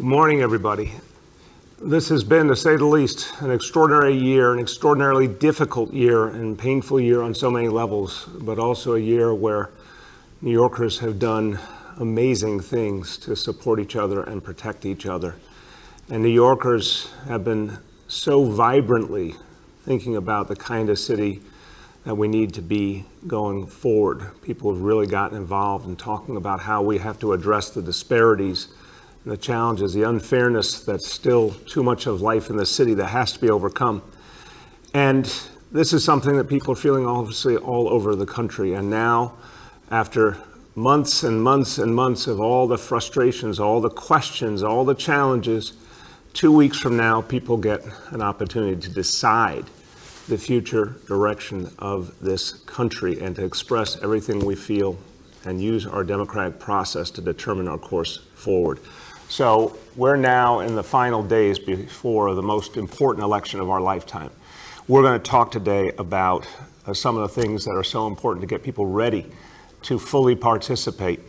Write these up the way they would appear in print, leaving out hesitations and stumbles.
Good morning, everybody. This has been, to say the least, an extraordinary year, an extraordinarily difficult year and painful year on so many levels, but also a year where New Yorkers have done amazing things to support each other and protect each other. And New Yorkers have been so vibrantly thinking about the kind of city that we need to be going forward. People have really gotten involved in talking about how we have to address the disparities, the challenges, the unfairness that's still too much of life in the city that has to be overcome. And this is something that people are feeling obviously all over the country. And now, after months and months and months of all the frustrations, all the questions, all the challenges, 2 weeks from now, people get an opportunity to decide the future direction of this country and to express everything we feel and use our democratic process to determine our course forward. So we're now in the final days before the most important election of our lifetime. We're going to talk today about some of the things that are so important to get people ready to fully participate,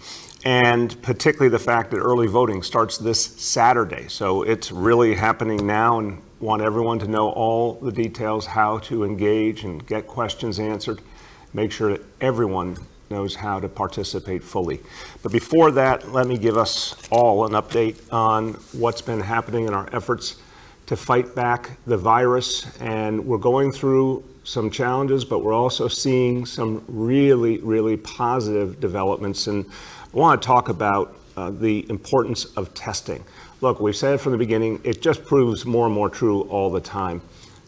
and particularly the fact that early voting starts this Saturday. So it's really happening now, and want everyone to know all the details, how to engage and get questions answered, make sure that everyone knows how to participate fully. But before that, let me give us all an update on what's been happening in our efforts to fight back the virus. And we're going through some challenges, but we're also seeing some really, really positive developments. And I want to talk about the importance of testing. Look, we've said it from the beginning, it just proves more and more true all the time.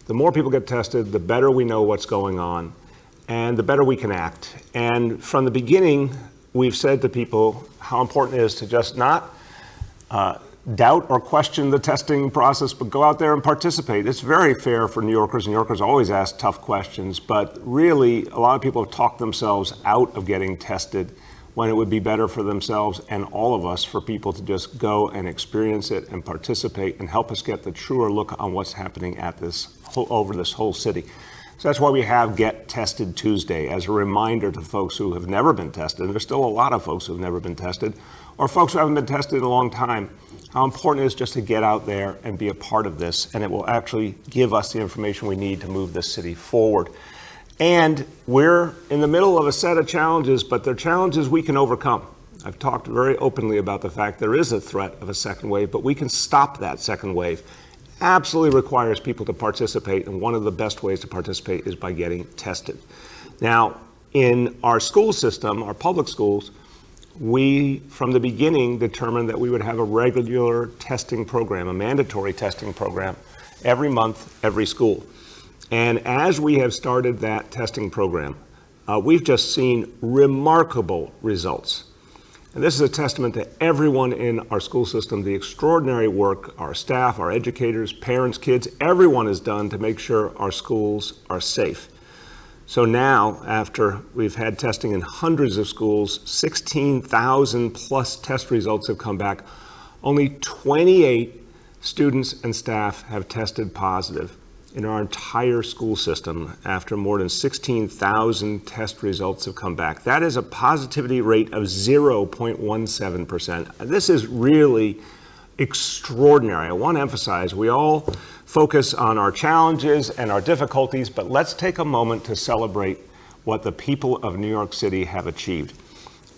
The more people get tested, the better we know what's going on, and the better we can act. And from the beginning, we've said to people how important it is to just not doubt or question the testing process, but go out there and participate. It's very fair for New Yorkers. New Yorkers always ask tough questions, but really a lot of people have talked themselves out of getting tested when it would be better for themselves and all of us for people to just go and experience it and participate and help us get the truer look on what's happening at over this whole city. So that's why we have Get Tested Tuesday, as a reminder to folks who have never been tested, and there's still a lot of folks who have never been tested, or folks who haven't been tested in a long time, how important it is just to get out there and be a part of this, and it will actually give us the information we need to move this city forward. And we're in the middle of a set of challenges, but they're challenges we can overcome. I've talked very openly about the fact there is a threat of a second wave, but we can stop that second wave. Absolutely requires people to participate, and one of the best ways to participate is by getting tested. Now, in our school system, our public schools, we, from the beginning, determined that we would have a regular testing program, a mandatory testing program, every month, every school. And as we have started that testing program, we've just seen remarkable results. And this is a testament to everyone in our school system, the extraordinary work our staff, our educators, parents, kids, everyone has done to make sure our schools are safe. So now, after we've had testing in hundreds of schools, 16,000 plus test results have come back. Only 28 students and staff have tested positive in our entire school system after more than 16,000 test results have come back. That is a positivity rate of 0.17%. This is really extraordinary. I want to emphasize, we all focus on our challenges and our difficulties, but let's take a moment to celebrate what the people of New York City have achieved.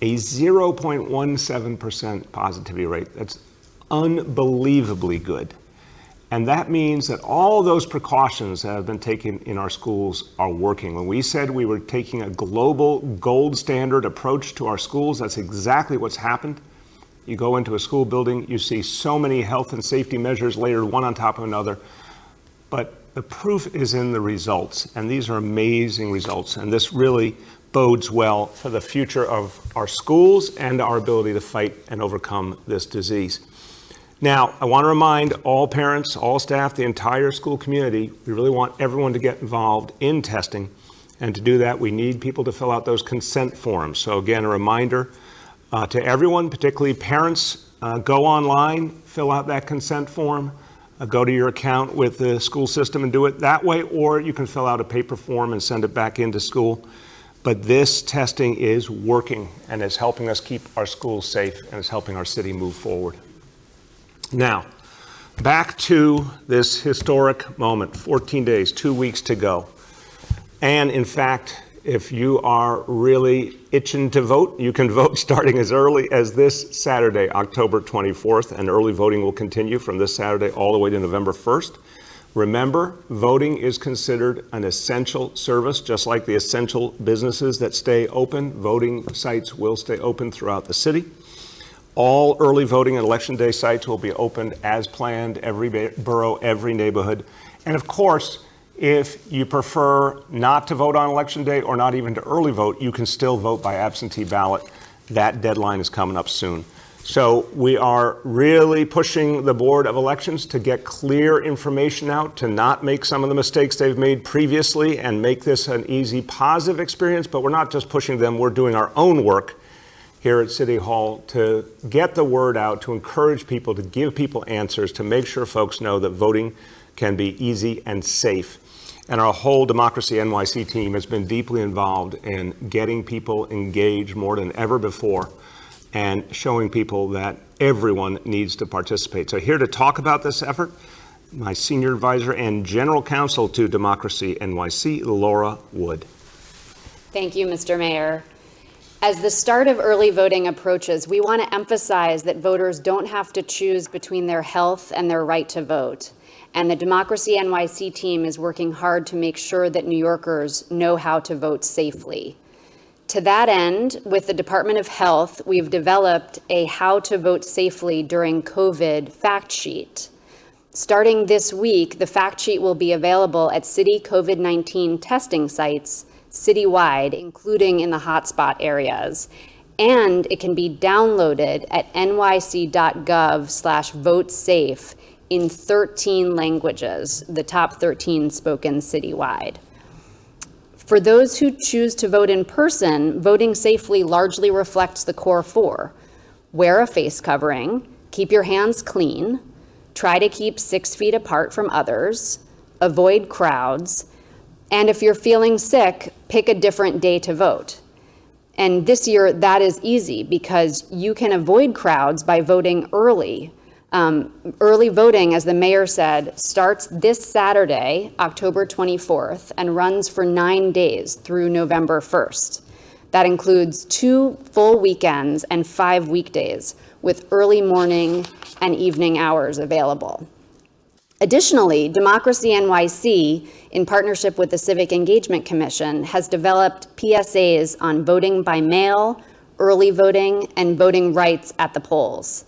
A 0.17% positivity rate. That's unbelievably good. And that means that all those precautions that have been taken in our schools are working. When we said we were taking a global gold standard approach to our schools, that's exactly what's happened. You go into a school building, you see so many health and safety measures layered one on top of another, but the proof is in the results, and these are amazing results, and this really bodes well for the future of our schools and our ability to fight and overcome this disease. Now, I want to remind all parents, all staff, the entire school community, we really want everyone to get involved in testing. And to do that, we need people to fill out those consent forms. So again, a reminder to everyone, particularly parents, go online, fill out that consent form, go to your account with the school system and do it that way, or you can fill out a paper form and send it back into school. But this testing is working and is helping us keep our schools safe and is helping our city move forward. Now, back to this historic moment, 14 days, 2 weeks to go. And in fact, if you are really itching to vote, you can vote starting as early as this Saturday, October 24th, and early voting will continue from this Saturday all the way to November 1st. Remember, voting is considered an essential service, just like the essential businesses that stay open. Voting sites will stay open throughout the city. All early voting and election day sites will be opened as planned, every borough, every neighborhood. And of course, if you prefer not to vote on election day or not even to early vote, you can still vote by absentee ballot. That deadline is coming up soon. So we are really pushing the Board of Elections to get clear information out, to not make some of the mistakes they've made previously and make this an easy, positive experience. But we're not just pushing them, we're doing our own work here at City Hall to get the word out, to encourage people, to give people answers, to make sure folks know that voting can be easy and safe. And our whole Democracy NYC team has been deeply involved in getting people engaged more than ever before and showing people that everyone needs to participate. So here to talk about this effort, my senior advisor and general counsel to Democracy NYC, Laura Wood. Thank you, Mr. Mayor. As the start of early voting approaches, we want to emphasize that voters don't have to choose between their health and their right to vote. And the Democracy NYC team is working hard to make sure that New Yorkers know how to vote safely. To that end, with the Department of Health, we've developed a How to Vote Safely During COVID fact sheet. Starting this week, the fact sheet will be available at city COVID-19 testing sites citywide, including in the hotspot areas. And it can be downloaded at nyc.gov/votesafe in 13 languages, the top 13 spoken citywide. For those who choose to vote in person, voting safely largely reflects the core four. Wear a face covering, keep your hands clean, try to keep 6 feet apart from others, avoid crowds, and if you're feeling sick, pick a different day to vote. And this year, that is easy because you can avoid crowds by voting early. Early voting, as the mayor said, starts this Saturday, October 24th, and runs for 9 days through November 1st. That includes 2 full weekends and 5 weekdays, with early morning and evening hours available. Additionally, Democracy NYC, in partnership with the Civic Engagement Commission, has developed PSAs on voting by mail, early voting, and voting rights at the polls.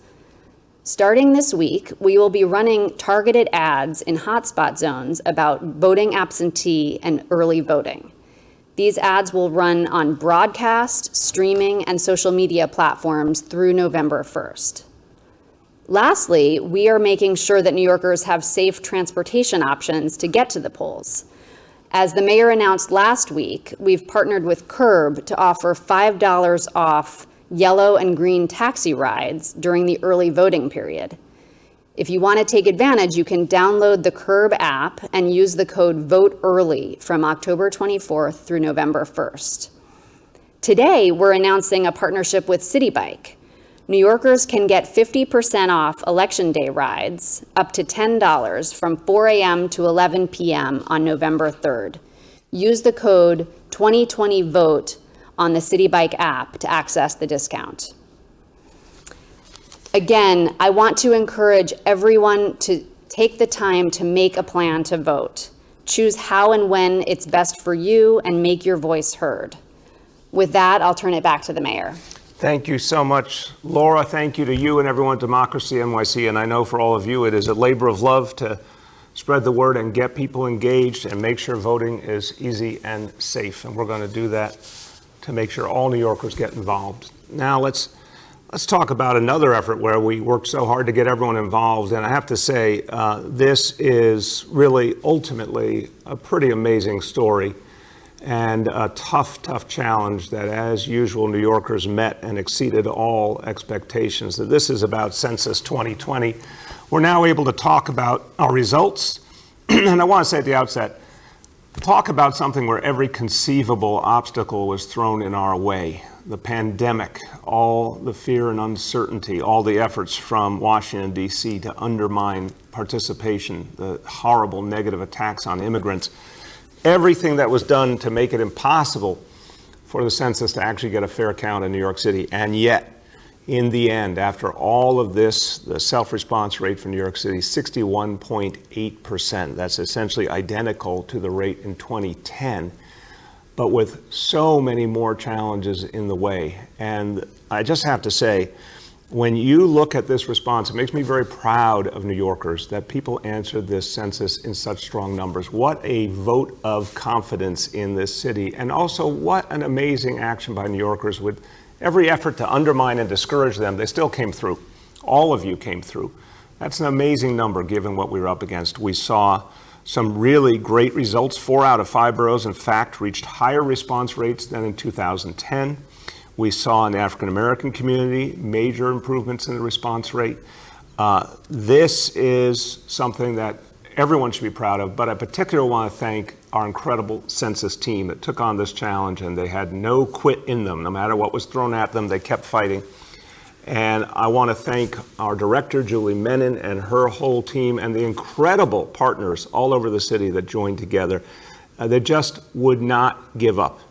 Starting this week, we will be running targeted ads in hotspot zones about voting absentee and early voting. These ads will run on broadcast, streaming, and social media platforms through November 1st. Lastly, we are making sure that New Yorkers have safe transportation options to get to the polls. As the mayor announced last week, we've partnered with Curb to offer $5 off yellow and green taxi rides during the early voting period. If you want to take advantage, you can download the Curb app and use the code Vote Early from October 24th through November 1st. Today, we're announcing a partnership with Citibike. New Yorkers can get 50% off Election Day rides, up to $10 from 4 a.m. to 11 p.m. on November 3rd. Use the code 2020VOTE on the Citibike app to access the discount. Again, I want to encourage everyone to take the time to make a plan to vote. Choose how and when it's best for you and make your voice heard. With that, I'll turn it back to the mayor. Thank you so much, Laura. Thank you to you and everyone at Democracy NYC. And I know for all of you, it is a labor of love to spread the word and get people engaged and make sure voting is easy and safe. And we're going to do that to make sure all New Yorkers get involved. Now let's talk about another effort where we worked so hard to get everyone involved. And I have to say, this is really ultimately a pretty amazing story and a tough challenge that, as usual, New Yorkers met and exceeded all expectations. That this is about Census 2020. We're now able to talk about our results. And I want to say at the outset, talk about something where every conceivable obstacle was thrown in our way. The pandemic, all the fear and uncertainty, all the efforts from Washington, D.C. to undermine participation, the horrible negative attacks on immigrants, everything that was done to make it impossible for the census to actually get a fair count in New York City. And yet, in the end, after all of this, the self-response rate for New York City, 61.8%. That's essentially identical to the rate in 2010, but with so many more challenges in the way. And I just have to say, when you look at this response, it makes me very proud of New Yorkers that people answered this census in such strong numbers. What a vote of confidence in this city. And also what an amazing action by New Yorkers. With every effort to undermine and discourage them, they still came through. All of you came through. That's an amazing number given what we were up against. We saw some really great results. 4 out of 5 boroughs, in fact, reached higher response rates than in 2010. We saw in the African American community major improvements in the response rate. This is something that everyone should be proud of, but I particularly want to thank our incredible census team that took on this challenge, and they had no quit in them. No matter what was thrown at them, they kept fighting. And I want to thank our director, Julie Menon, and her whole team, and the incredible partners all over the city that joined together. They just would not give up.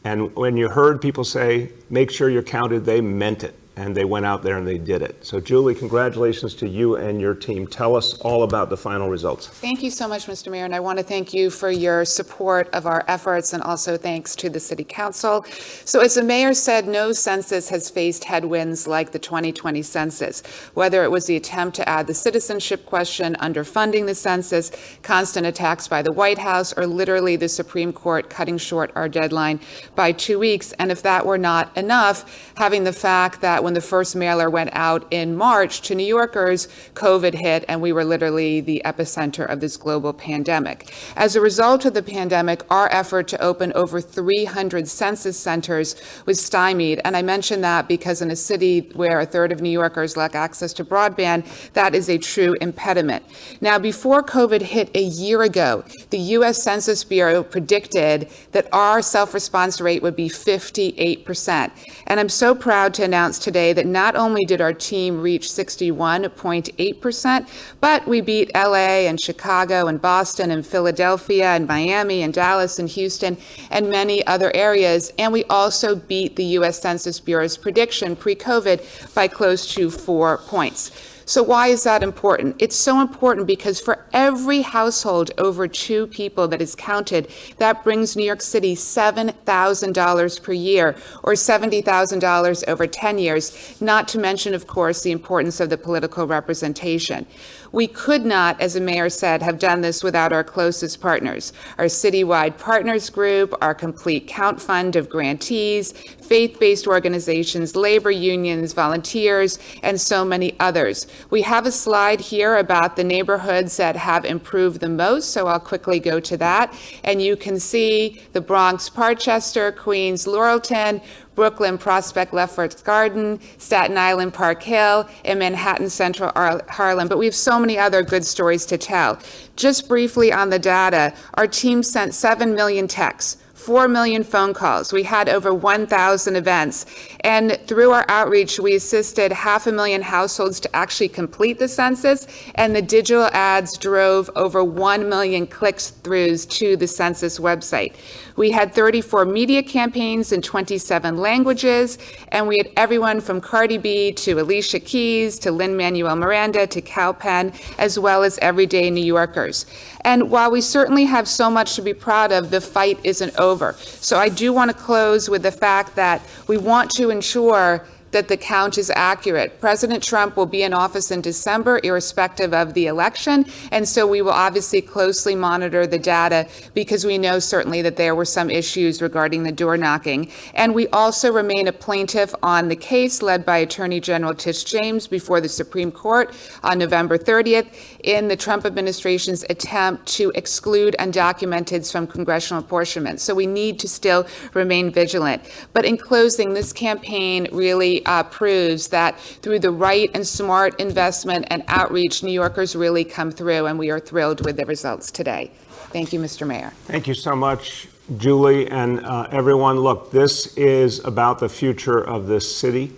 And when you heard people say, make sure you're counted, they meant it. And they went out there and they did it. So Julie, congratulations to you and your team. Tell us all about the final results. Thank you so much, Mr. Mayor, and I want to thank you for your support of our efforts, and also thanks to the City Council. So as the mayor said, no census has faced headwinds like the 2020 census, whether it was the attempt to add the citizenship question, underfunding the census, constant attacks by the White House, or literally the Supreme Court cutting short our deadline by 2 weeks. And if that were not enough, having the fact that when the first mailer went out in March to New Yorkers, COVID hit, and we were literally the epicenter of this global pandemic. As a result of the pandemic, our effort to open over 300 census centers was stymied. And I mention that because in a city where a third of New Yorkers lack access to broadband, that is a true impediment. Now, before COVID hit a year ago, the U.S. Census Bureau predicted that our self-response rate would be 58%. And I'm so proud to announce today that not only did our team reach 61.8%, but we beat LA and Chicago and Boston and Philadelphia and Miami and Dallas and Houston and many other areas. And we also beat the U.S. Census Bureau's prediction pre-COVID by close to 4 points. So why is that important? It's so important because for every household over 2 people that is counted, that brings New York City $7,000 per year, or $70,000 over 10 years, not to mention, of course, the importance of the political representation. We could not, as the mayor said, have done this without our closest partners, our citywide partners group, our complete count fund of grantees, faith-based organizations, labor unions, volunteers, and so many others. We have a slide here about the neighborhoods that have improved the most, so I'll quickly go to that. And you can see the Bronx, Parkchester, Queens, Laurelton, Brooklyn, Prospect, Lefferts Garden, Staten Island, Park Hill, and Manhattan Central Harlem. But we have so many other good stories to tell. Just briefly on the data, our team sent 7 million texts, 4 million phone calls. We had over 1,000 events. And through our outreach, we assisted 500,000 households to actually complete the census. And the digital ads drove over 1 million clicks-throughs to the census website. We had 34 media campaigns in 27 languages. And we had everyone from Cardi B to Alicia Keys to Lin-Manuel Miranda to Cal Penn, as well as everyday New Yorkers. And while we certainly have so much to be proud of, the fight isn't over. So I do want to close with the fact that we want to ensure that the count is accurate. President Trump will be in office in December, irrespective of the election, and so we will obviously closely monitor the data because we know certainly that there were some issues regarding the door knocking. And we also remain a plaintiff on the case led by Attorney General Tish James before the Supreme Court on November 30th in the Trump administration's attempt to exclude undocumenteds from congressional apportionment. So we need to still remain vigilant. But in closing, this campaign really proves that through the right and smart investment and outreach, New Yorkers really come through, and we are thrilled with the results today. Thank you, Mr. Mayor. Thank you so much, Julie, and everyone. Look, this is about the future of this city.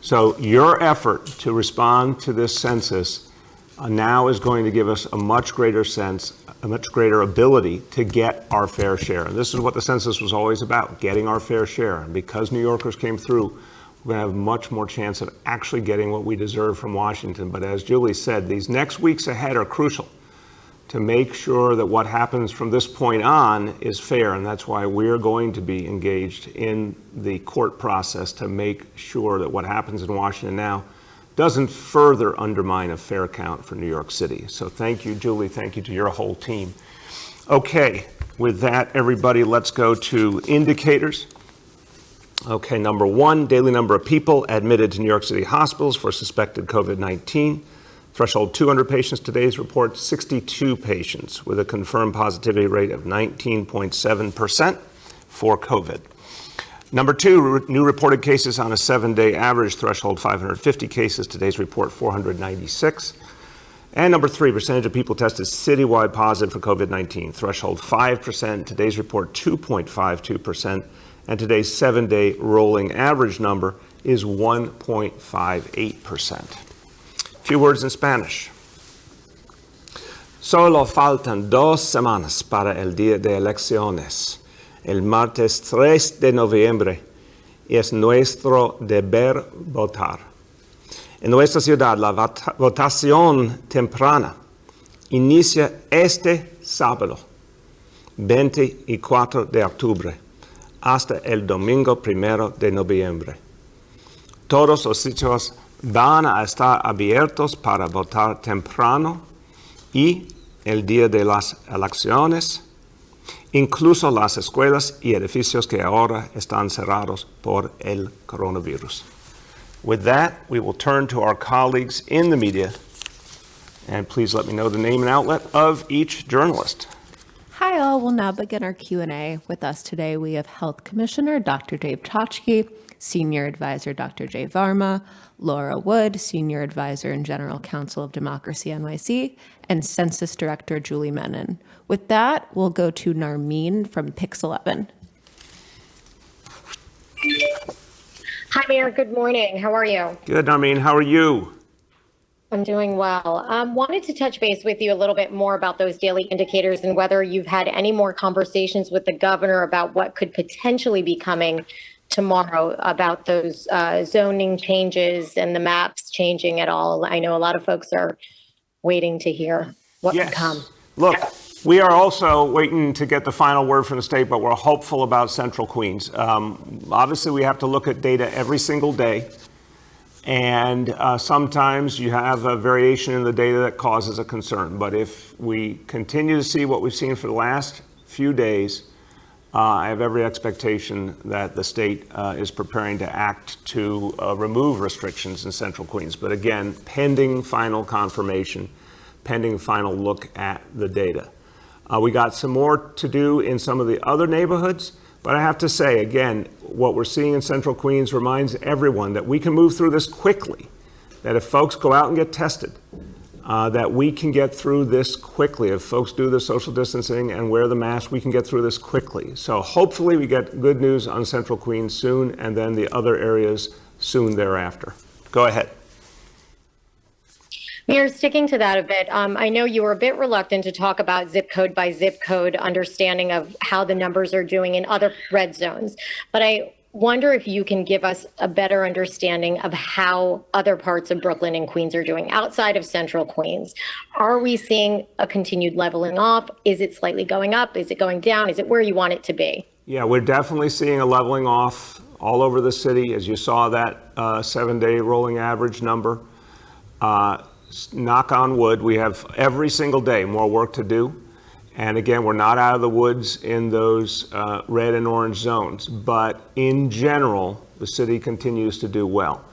So your effort to respond to this census now is going to give us a much greater sense, a much greater ability to get our fair share. And this is what the census was always about, getting our fair share. And because New Yorkers came through, we're going to have much more chance of actually getting what we deserve from Washington. But as Julie said, these next weeks ahead are crucial to make sure that what happens from this point on is fair. And that's why we're going to be engaged in the court process to make sure that what happens in Washington now doesn't further undermine a fair count for New York City. So thank you, Julie. Thank you to your whole team. Okay, with that, everybody, let's go to indicators. Okay, number one, daily number of people admitted to New York City hospitals for suspected COVID-19. Threshold 200 patients. Today's report, 62 patients with a confirmed positivity rate of 19.7% for COVID. Number two, new reported cases on a 7-day average. Threshold 550 cases. Today's report, 496. And number three, percentage of people tested citywide positive for COVID-19. Threshold 5%. Today's report, 2.52%. And today's 7-day rolling average number is 1.58%. Few words in Spanish. Solo faltan 2 semanas para el día de elecciones. El martes 3 de noviembre es nuestro deber votar. En nuestra ciudad, la votación temprana inicia este sábado, 24 de octubre, hasta el domingo 1 de noviembre. Todos los sitios van a estar abiertos para votar temprano y el día de las elecciones, incluso las escuelas y edificios que ahora están cerrados por el coronavirus. With that, we will turn to our colleagues in the media, and please let me know the name and outlet of each journalist. Hi all, we'll now begin our Q&A. With us today we have Health Commissioner Dr. Dave Chachki, Senior Advisor Dr. Jay Varma, Laura Wood, Senior Advisor and General Counsel of Democracy NYC, and Census Director Julie Menon. With that, we'll go to Narmeen from Pix11. Hi, Mayor. Good morning. How are you? Good, Narmeen. How are you? I'm doing well. Wanted to touch base with you a little bit more about those daily indicators and whether you've had any more conversations with the governor about what could potentially be coming tomorrow about those zoning changes and the maps changing at all. I know a lot of folks are waiting to hear what can come. Look, we are also waiting to get the final word from the state, but we're hopeful about Central Queens. Obviously, we have to look at data every single day. And sometimes you have a variation in the data that causes a concern. But if we continue to see what we've seen for the last few days, I have every expectation that the state is preparing to act to remove restrictions in Central Queens. But again, pending final confirmation, pending final look at the data. We got some more to do in some of the other neighborhoods. But I have to say, again, what we're seeing in Central Queens reminds everyone that we can move through this quickly, that if folks go out and get tested, that we can get through this quickly. If folks do the social distancing and wear the mask, we can get through this quickly. So hopefully we get good news on Central Queens soon, and then the other areas soon thereafter. Go ahead. Mayor, sticking to that a bit, I know you were a bit reluctant to talk about zip code by zip code understanding of how the numbers are doing in other red zones. But I wonder if you can give us a better understanding of how other parts of Brooklyn and Queens are doing outside of Central Queens. Are we seeing a continued leveling off? Is it slightly going up? Is it going down? Is it where you want it to be? Yeah, we're definitely seeing a leveling off all over the city. As you saw that 7-day rolling average number. Knock on wood, we have every single day more work to do. And again, we're not out of the woods in those red and orange zones. But in general, the city continues to do well.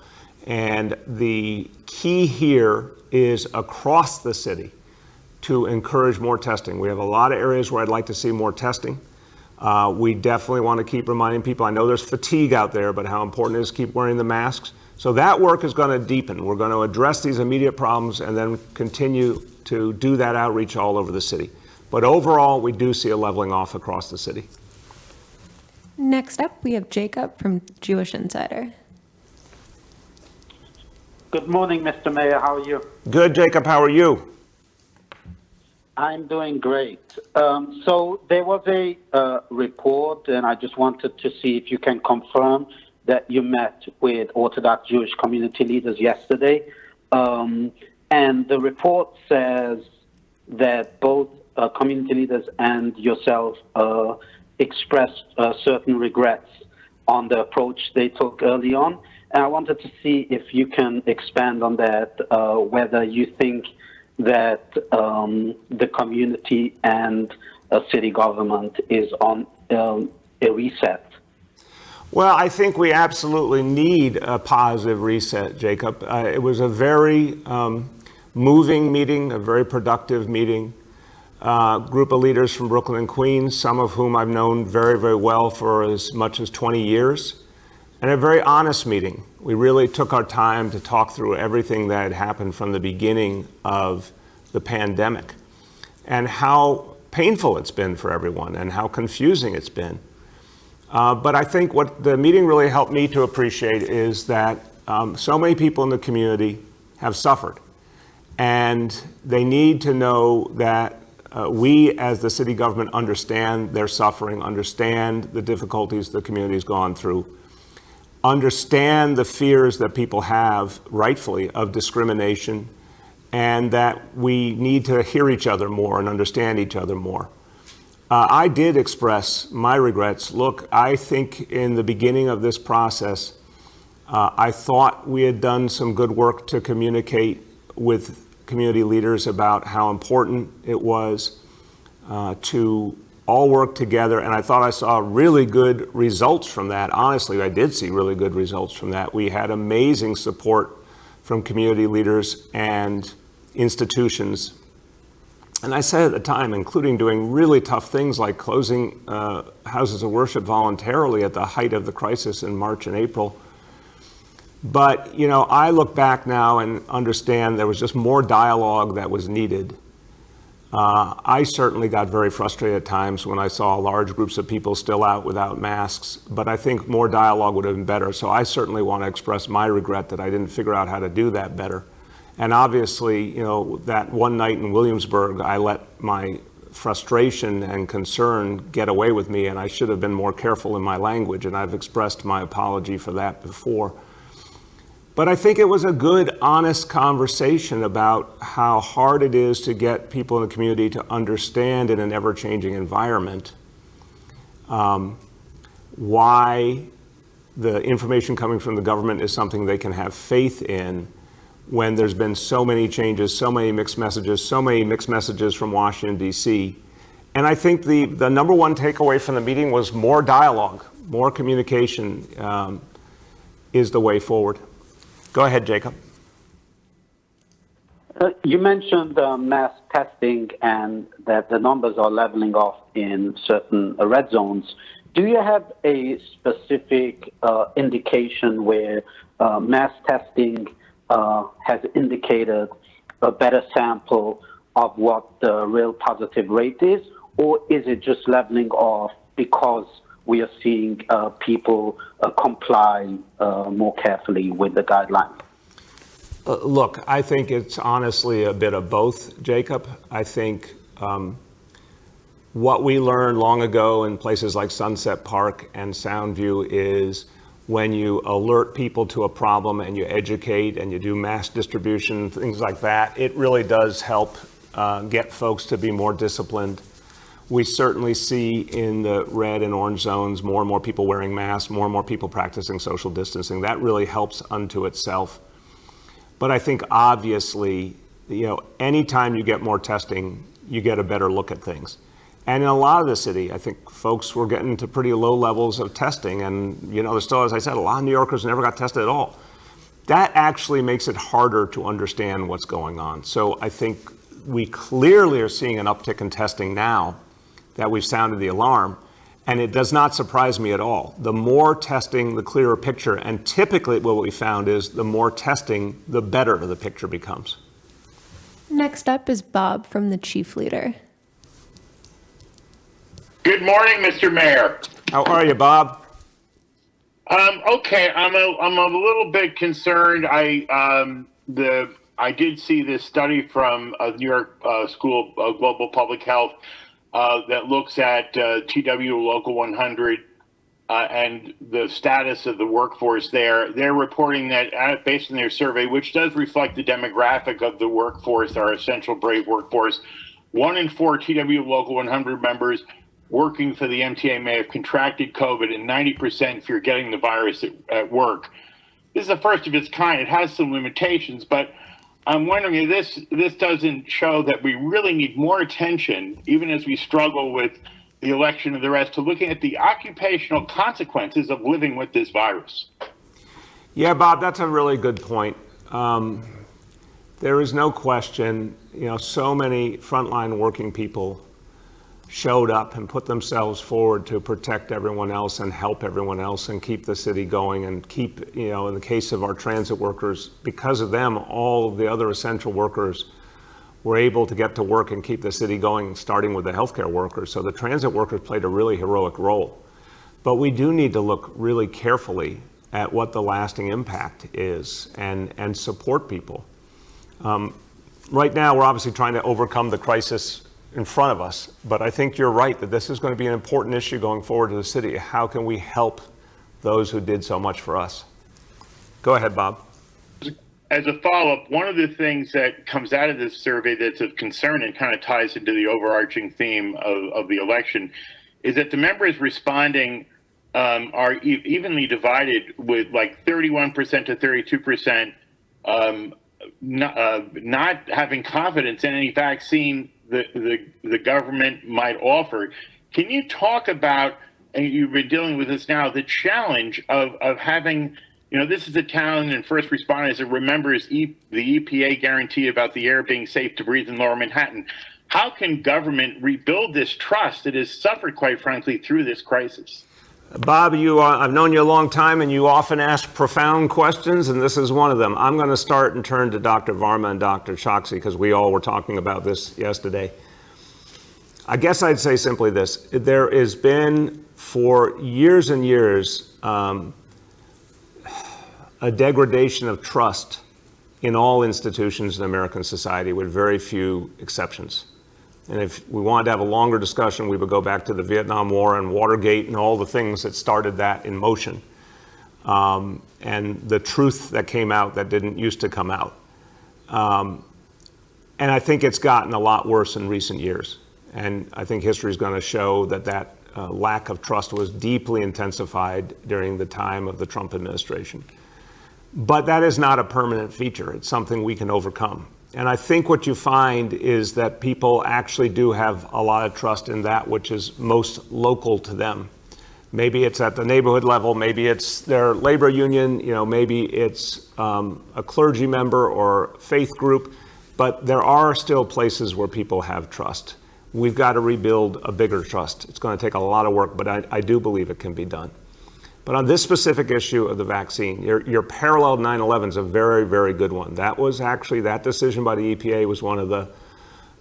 And the key here is across the city to encourage more testing. We have a lot of areas where I'd like to see more testing. We definitely want to keep reminding people, I know there's fatigue out there, but how important it is to keep wearing the masks. So that work is going to deepen. We're going to address these immediate problems and then continue to do that outreach all over the city. But overall, we do see a leveling off across the city. Next up, we have Jacob from Jewish Insider. Good morning, Mr. Mayor. How are you? Good, Jacob. How are you? I'm doing great. So there was a report, and I just wanted to see if you can confirm that you met with Orthodox Jewish community leaders yesterday. And the report says that both community leaders and yourself expressed certain regrets on the approach they took early on. And I wanted to see if you can expand on that, whether you think that the community and city government is on a reset. Well, I think we absolutely need a positive reset, Jacob. It was a very moving meeting, a very productive meeting. Group of leaders from Brooklyn and Queens, some of whom I've known very, very well for as much as 20 years. And a very honest meeting. We really took our time to talk through everything that had happened from the beginning of the pandemic and how painful it's been for everyone and how confusing it's been. But I think what the meeting really helped me to appreciate is that so many people in the community have suffered. And they need to know that we as the city government understand their suffering, understand the difficulties the community's gone through, understand the fears that people have, rightfully, of discrimination, and that we need to hear each other more and understand each other more. I did express my regrets. Look, I think in the beginning of this process, I thought we had done some good work to communicate with community leaders about how important it was to all work together. And I thought I saw really good results from that. Honestly, I did see really good results from that. We had amazing support from community leaders and institutions. And I said at the time, including doing really tough things like closing houses of worship voluntarily at the height of the crisis in March and April. But, you know, I look back now and understand there was just more dialogue that was needed. I certainly got very frustrated at times when I saw large groups of people still out without masks, but I think more dialogue would have been better. So I certainly want to express my regret that I didn't figure out how to do that better. And obviously, you know, that one night in Williamsburg, I let my frustration and concern get away with me, and I should have been more careful in my language, and I've expressed my apology for that before. But I think it was a good, honest conversation about how hard it is to get people in the community to understand in an ever-changing environment why the information coming from the government is something they can have faith in when there's been so many changes, so many mixed messages from Washington, D.C. And I think the number one takeaway from the meeting was more dialogue, more communication is the way forward. Go ahead, Jacob. You mentioned mass testing and that the numbers are leveling off in certain red zones. Do you have a specific indication where mass testing has indicated a better sample of what the real positive rate is, or is it just leveling off because we are seeing people comply more carefully with the guidelines? Look, I think it's honestly a bit of both, Jacob. I think what we learned long ago in places like Sunset Park and Soundview is when you alert people to a problem and you educate and you do mass distribution, things like that, it really does help get folks to be more disciplined. We certainly see in the red and orange zones more and more people wearing masks, more and more people practicing social distancing. That really helps unto itself. But I think obviously, you know, anytime you get more testing, you get a better look at things. And in a lot of the city, I think folks were getting to pretty low levels of testing. And, you know, there's still, as I said, a lot of New Yorkers never got tested at all. That actually makes it harder to understand what's going on. So I think we clearly are seeing an uptick in testing now that we've sounded the alarm. And it does not surprise me at all. The more testing, the clearer picture. And typically what we found is the more testing, the better the picture becomes. Next up is Bob from the Chief Leader. Good morning, Mr. Mayor. How are you, Bob? Okay, I'm a little bit concerned. I did see this study from New York School of Global Public Health that looks at TW Local 100 and the status of the workforce there. They're reporting that based on their survey, which does reflect the demographic of the workforce, our essential brave workforce, 1 in 4 TW Local 100 members working for the MTA may have contracted COVID, and 90% if you're getting the virus at work. This is the first of its kind. It has some limitations, but I'm wondering if this doesn't show that we really need more attention, even as we struggle with the election and the rest, to looking at the occupational consequences of living with this virus. Yeah, Bob, that's a really good point. There is no question, so many frontline working people showed up and put themselves forward to protect everyone else and help everyone else and keep the city going and keep, in the case of our transit workers, because of them, all of the other essential workers were able to get to work and keep the city going, starting with the healthcare workers. So the transit workers played a really heroic role. But we do need to look really carefully at what the lasting impact is and support people. Right now, we're obviously trying to overcome the crisis in front of us, but I think you're right that this is going to be an important issue going forward to the city. How can we help those who did so much for us? Go ahead, Bob. As a follow-up, one of the things that comes out of this survey that's of concern and kind of ties into the overarching theme of the election is that the members responding are evenly divided, with like 31% to 32% not having confidence in any vaccine the government might offer. Can you talk about, and you've been dealing with this now, the challenge of having, this is a town and first responders that remembers the EPA guarantee about the air being safe to breathe in Lower Manhattan. How can government rebuild this trust that has suffered, quite frankly, through this crisis? Bob, I've known you a long time, and you often ask profound questions, and this is one of them. I'm going to start and turn to Dr. Varma and Dr. Choksi, because we all were talking about this yesterday. I guess I'd say simply this. There has been, for years and years, a degradation of trust in all institutions in American society, with very few exceptions. And if we wanted to have a longer discussion, we would go back to the Vietnam War and Watergate and all the things that started that in motion. And the truth that came out that didn't used to come out. And I think it's gotten a lot worse in recent years. And I think history is going to show that lack of trust was deeply intensified during the time of the Trump administration. But that is not a permanent feature. It's something we can overcome. And I think what you find is that people actually do have a lot of trust in that which is most local to them. Maybe it's at the neighborhood level, maybe it's their labor union, maybe it's a clergy member or faith group, but there are still places where people have trust. We've got to rebuild a bigger trust. It's going to take a lot of work, but I do believe it can be done. But on this specific issue of the vaccine, your parallel 9/11 is a very, very good one. That was actually, that decision by the EPA was one of the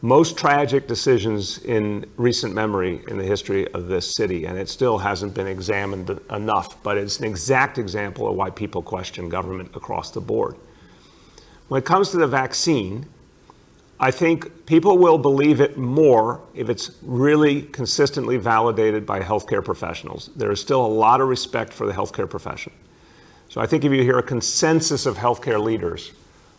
most tragic decisions in recent memory in the history of this city, and it still hasn't been examined enough, but it's an exact example of why people question government across the board. When it comes to the vaccine, I think people will believe it more if it's really consistently validated by healthcare professionals. There is still a lot of respect for the healthcare profession. So I think if you hear a consensus of healthcare leaders,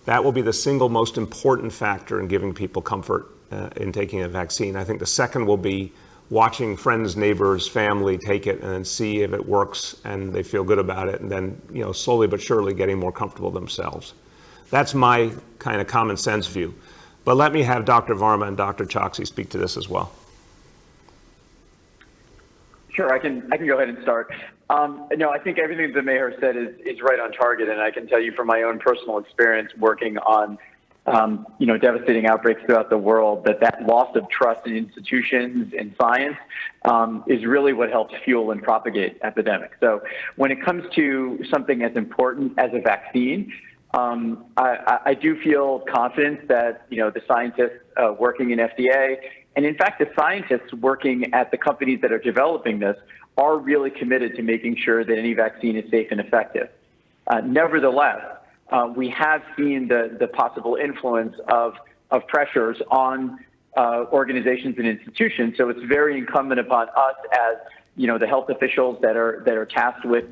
that will be the single most important factor in giving people comfort in taking a vaccine. I think the second will be watching friends, neighbors, family take it and then see if it works and they feel good about it, and then slowly but surely getting more comfortable themselves. That's my kind of common sense view. But let me have Dr. Varma and Dr. Choksi speak to this as well. Sure, I can go ahead and start. I think everything the mayor said is right on target, and I can tell you from my own personal experience working on devastating outbreaks throughout the world, that loss of trust in institutions and science is really what helps fuel and propagate epidemics. So when it comes to something as important as a vaccine, I do feel confident that, the scientists working in FDA, and in fact, the scientists working at the companies that are developing this are really committed to making sure that any vaccine is safe and effective. Nevertheless, we have seen the possible influence of pressures on organizations and institutions. So it's very incumbent upon us as the health officials that are tasked with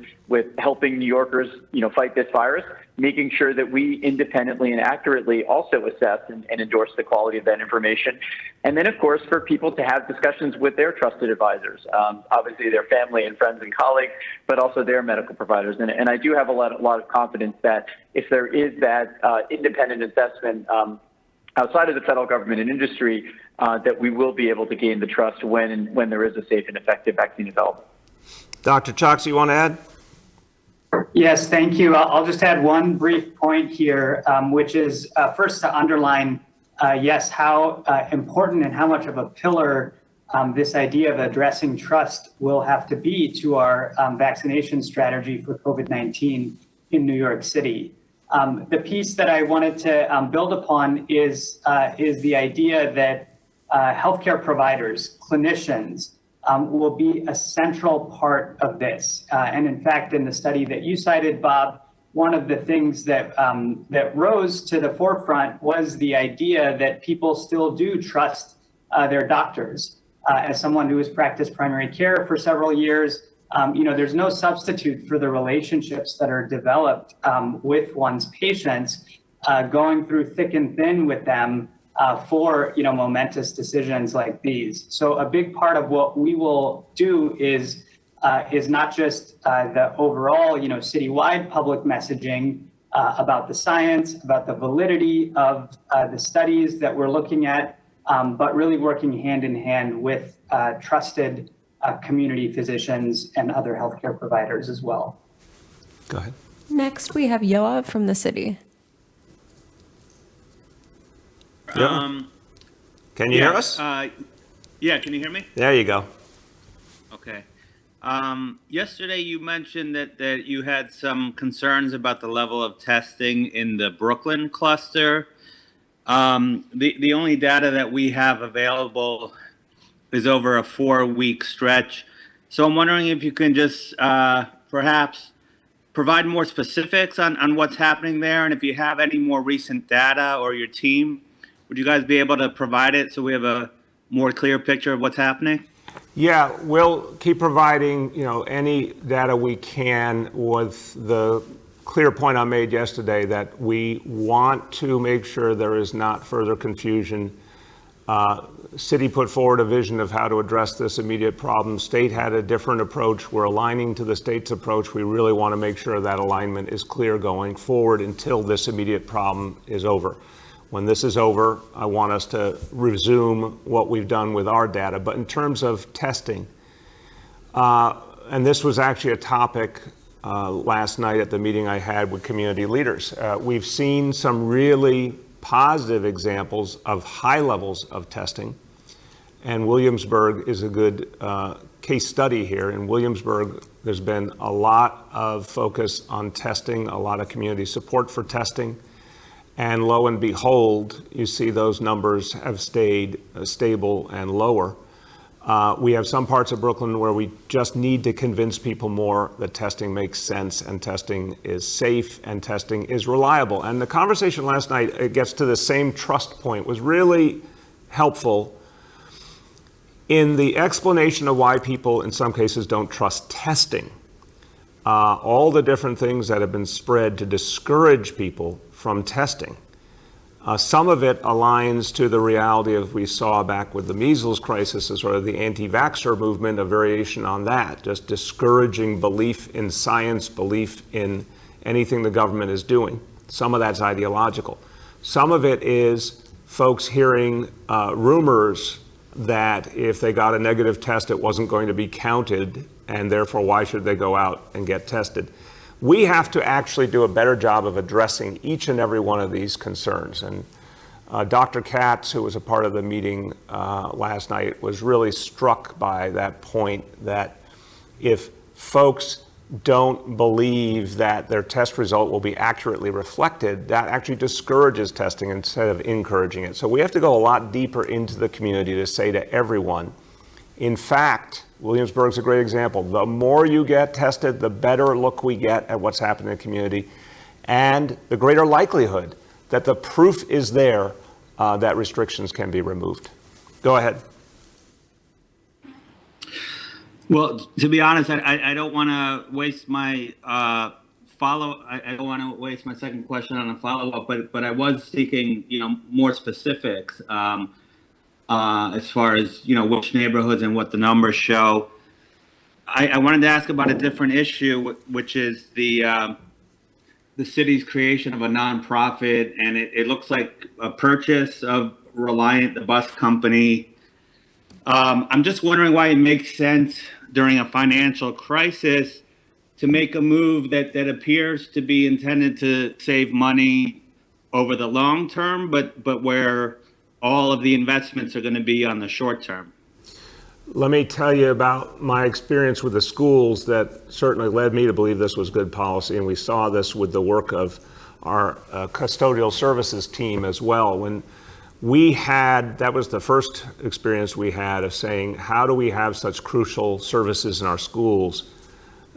helping New Yorkers fight this virus, making sure that we independently and accurately also assess and endorse the quality of that information. And then, of course, for people to have discussions with their trusted advisors, obviously their family and friends and colleagues, but also their medical providers. And I do have a lot of confidence that if there is that independent assessment outside of the federal government and industry, that we will be able to gain the trust when there is a safe and effective vaccine available. Dr. Choksi, you want to add? Yes, thank you. I'll just add one brief point here, which is first to underline, yes, how important and how much of a pillar this idea of addressing trust will have to be to our vaccination strategy for COVID-19 in New York City. The piece that I wanted to build upon is the idea that healthcare providers, clinicians, will be a central part of this. And in fact, in the study that you cited, Bob, one of the things that rose to the forefront was the idea that people still do trust their doctors. As someone who has practiced primary care for several years, there's no substitute for the relationships that are developed with one's patients, going through thick and thin with them for momentous decisions like these. So a big part of what we will do is not just the overall citywide public messaging about the science, about the validity of the studies that we're looking at, but really working hand in hand with trusted community physicians and other healthcare providers as well. Go ahead. Next, we have Yoav from the city. Can you hear us? Yeah, can you hear me? There you go. Okay. Yesterday you mentioned that you had some concerns about the level of testing in the Brooklyn cluster. The only data that we have available is over a 4-week stretch. So I'm wondering if you can just perhaps provide more specifics on what's happening there, and if you have any more recent data or your team, would you guys be able to provide it so we have a more clear picture of what's happening? Yeah, we'll keep providing, any data we can, with the clear point I made yesterday that we want to make sure there is not further confusion. City put forward a vision of how to address this immediate problem. State had a different approach. We're aligning to the state's approach. We really want to make sure that alignment is clear going forward until this immediate problem is over. When this is over, I want us to resume what we've done with our data. But in terms of testing, and this was actually a topic last night at the meeting I had with community leaders, we've seen some really positive examples of high levels of testing. And Williamsburg is a good case study here. In Williamsburg, there's been a lot of focus on testing, a lot of community support for testing. And lo and behold, you see those numbers have stayed stable and lower. We have some parts of Brooklyn where we just need to convince people more that testing makes sense and testing is safe and testing is reliable. And the conversation last night, it gets to the same trust point, was really helpful in the explanation of why people in some cases don't trust testing. All the different things that have been spread to discourage people from testing. Some of it aligns to the reality of we saw back with the measles crisis, as sort of the anti-vaxxer movement, a variation on that, just discouraging belief in science, belief in anything the government is doing. Some of that's ideological. Some of it is folks hearing rumors that if they got a negative test, it wasn't going to be counted, and therefore why should they go out and get tested? We have to actually do a better job of addressing each and every one of these concerns. And Dr. Katz, who was a part of the meeting last night, was really struck by that point that if folks don't believe that their test result will be accurately reflected, that actually discourages testing instead of encouraging it. So we have to go a lot deeper into the community to say to everyone, in fact, Williamsburg's a great example. The more you get tested, the better look we get at what's happening in the community, and the greater likelihood that the proof is there that restrictions can be removed. Go ahead. Well, to be honest, I don't want to waste my I don't want to waste my second question on a follow-up, but I was seeking, more specifics as far as, which neighborhoods and what the numbers show. I wanted to ask about a different issue, which is the city's creation of a nonprofit, and it looks like a purchase of Reliant, the bus company. I'm just wondering why it makes sense during a financial crisis to make a move that appears to be intended to save money over the long term, but where all of the investments are going to be on the short term. Let me tell you about my experience with the schools that certainly led me to believe this was good policy, and we saw this with the work of our custodial services team as well. When that was the first experience we had of saying, how do we have such crucial services in our schools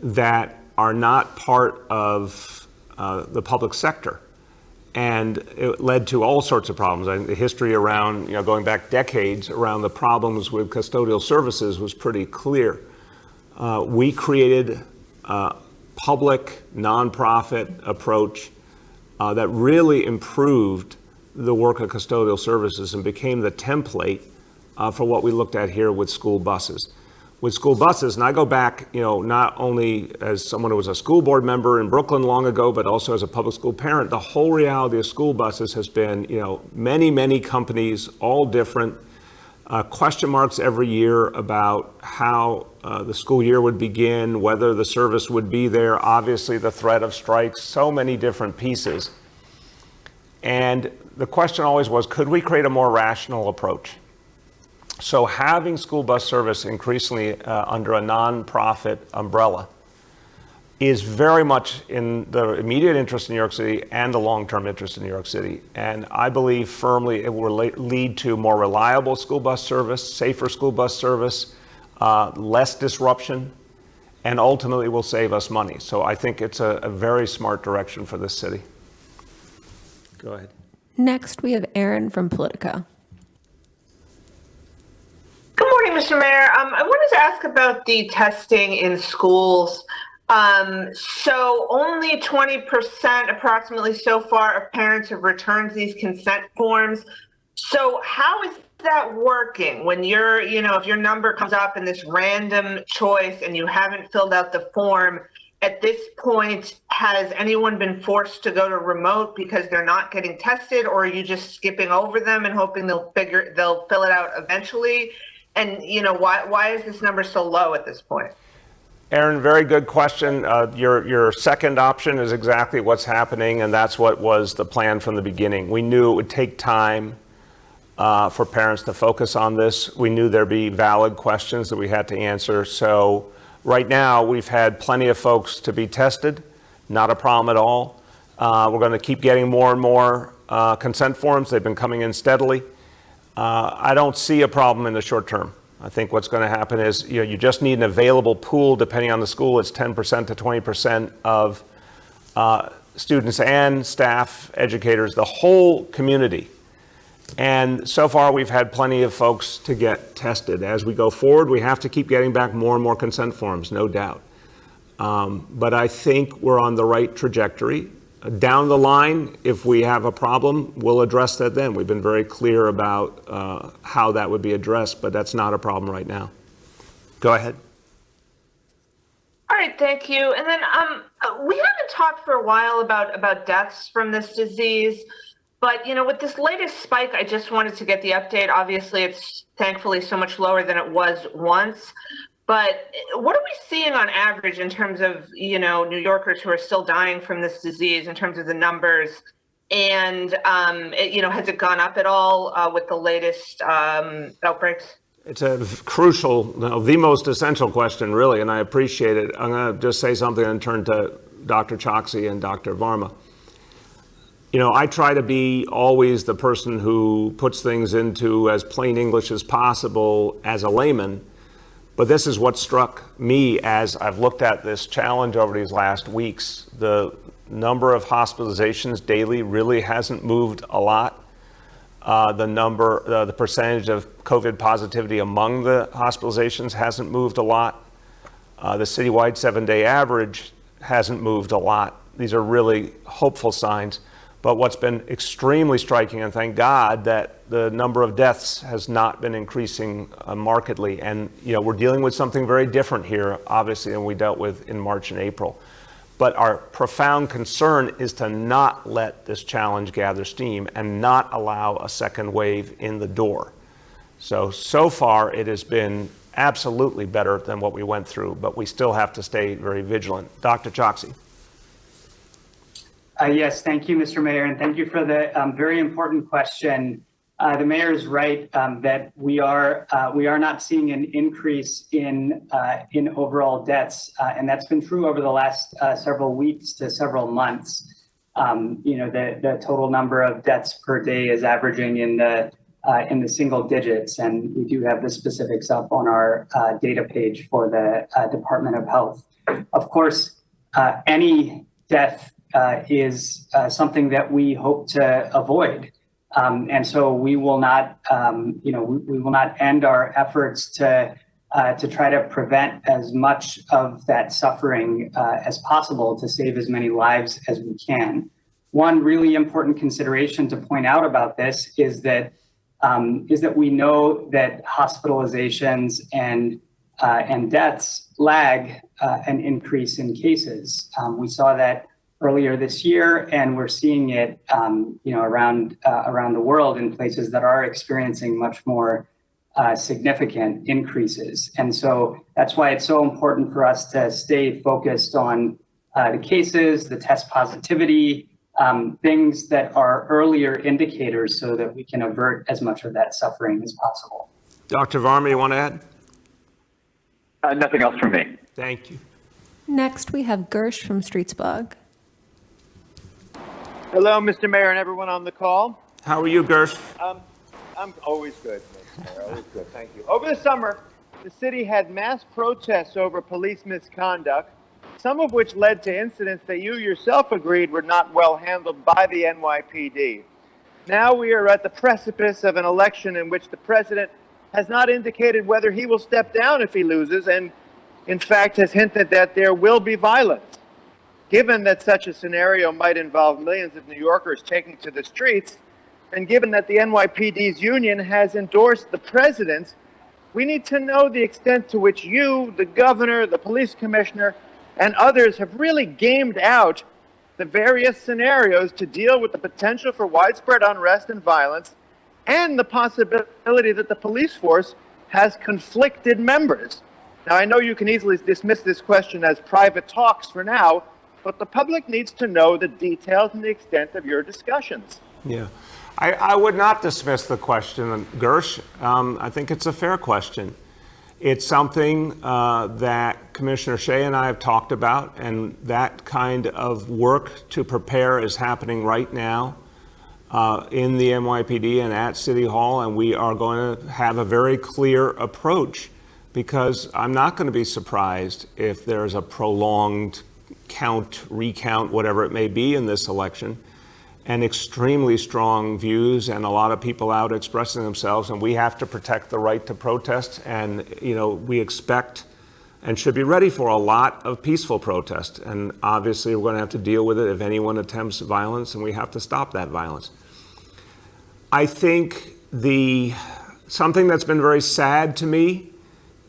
that are not part of the public sector? And it led to all sorts of problems. And the history around, going back decades around the problems with custodial services was pretty clear. We created a public nonprofit approach that really improved the work of custodial services and became the template for what we looked at here with school buses. With school buses, and I go back, not only as someone who was a school board member in Brooklyn long ago, but also as a public school parent, the whole reality of school buses has been, many, many companies, all different, question marks every year about how the school year would begin, whether the service would be there, obviously the threat of strikes, so many different pieces. And the question always was, could we create a more rational approach? So having school bus service increasingly under a nonprofit umbrella is very much in the immediate interest in New York City and the long-term interest in New York City. And I believe firmly it will lead to more reliable school bus service, safer school bus service, less disruption, and ultimately will save us money. So I think it's a very smart direction for this city. Go ahead. Next, we have Aaron from Politico. Good morning, Mr. Mayor. I wanted to ask about the testing in schools. So only 20% approximately so far of parents have returned these consent forms. So how is that working when if your number comes up in this random choice and you haven't filled out the form? At this point, has anyone been forced to go to remote because they're not getting tested, or are you just skipping over them and hoping they'll fill it out eventually? And why is this number so low at this point? Aaron, very good question. Your second option is exactly what's happening, and that's what was the plan from the beginning. We knew it would take time for parents to focus on this. We knew there'd be valid questions that we had to answer. So right now, we've had plenty of folks to be tested, not a problem at all. We're going to keep getting more and more consent forms. They've been coming in steadily. I don't see a problem in the short term. I think what's going to happen is you just need an available pool. Depending on the school, it's 10% to 20% of students and staff, educators, the whole community. And so far, we've had plenty of folks to get tested. As we go forward, we have to keep getting back more and more consent forms, no doubt. But I think we're on the right trajectory. Down the line, if we have a problem, we'll address that then. We've been very clear about how that would be addressed, but that's not a problem right now. Go ahead. All right, thank you. And then we haven't talked for a while about deaths from this disease, but with this latest spike, I just wanted to get the update. Obviously, it's thankfully so much lower than it was once. But what are we seeing on average in terms of, New Yorkers who are still dying from this disease, in terms of the numbers? And, has it gone up at all with the latest outbreaks? It's a crucial, the most essential question, really, and I appreciate it. I'm going to just say something and turn to Dr. Choksi and Dr. Varma. I try to be always the person who puts things into as plain English as possible as a layman, but this is what struck me as I've looked at this challenge over these last weeks. The number of hospitalizations daily really hasn't moved a lot. The percentage of COVID positivity among the hospitalizations hasn't moved a lot. The citywide 7-day average hasn't moved a lot. These are really hopeful signs. But what's been extremely striking, and thank God that the number of deaths has not been increasing markedly. And we're dealing with something very different here, obviously, than we dealt with in March and April. But our profound concern is to not let this challenge gather steam and not allow a second wave in the door. So far it has been absolutely better than what we went through, but we still have to stay very vigilant. Dr. Choksi. Yes, thank you, Mr. Mayor, and thank you for the very important question. The mayor is right that we are not seeing an increase in overall deaths, and that's been true over the last several weeks to several months. The total number of deaths per day is averaging in the single digits, and we do have the specifics up on our data page for the Department of Health. Of course, any death is something that we hope to avoid. And so we will not, we will not end our efforts to try to prevent as much of that suffering as possible to save as many lives as we can. One really important consideration to point out about this is that we know that hospitalizations and deaths lag an increase in cases. We saw that earlier this year, and we're seeing it, around the world in places that are experiencing much more significant increases. And so that's why it's so important for us to stay focused on the cases, the test positivity, things that are earlier indicators so that we can avert as much of that suffering as possible. Dr. Varma, you want to add? Nothing else from me. Thank you. Next, we have Gersh from Streetsblog. Hello, Mr. Mayor and everyone on the call. How are you, Gersh? I'm always good, Mr. Mayor, always good, thank you. Over the summer, the city had mass protests over police misconduct, some of which led to incidents that you yourself agreed were not well handled by the NYPD. Now we are at the precipice of an election in which the president has not indicated whether he will step down if he loses, and in fact has hinted that there will be violence. Given that such a scenario might involve millions of New Yorkers taking to the streets, and given that the NYPD's union has endorsed the president, we need to know the extent to which you, the governor, the police commissioner, and others have really gamed out the various scenarios to deal with the potential for widespread unrest and violence, and the possibility that the police force has conflicted members. Now, I know you can easily dismiss this question as private talks for now, but the public needs to know the details and the extent of your discussions. Yeah, I would not dismiss the question, Gersh. I think it's a fair question. It's something that Commissioner Shea and I have talked about, and that kind of work to prepare is happening right now in the NYPD and at City Hall, and we are going to have a very clear approach, because I'm not going to be surprised if there's a prolonged recount, whatever it may be in this election, and extremely strong views and a lot of people out expressing themselves, and we have to protect the right to protest. And we expect and should be ready for a lot of peaceful protest, and obviously we're going to have to deal with it if anyone attempts violence, and we have to stop that violence. I think something that's been very sad to me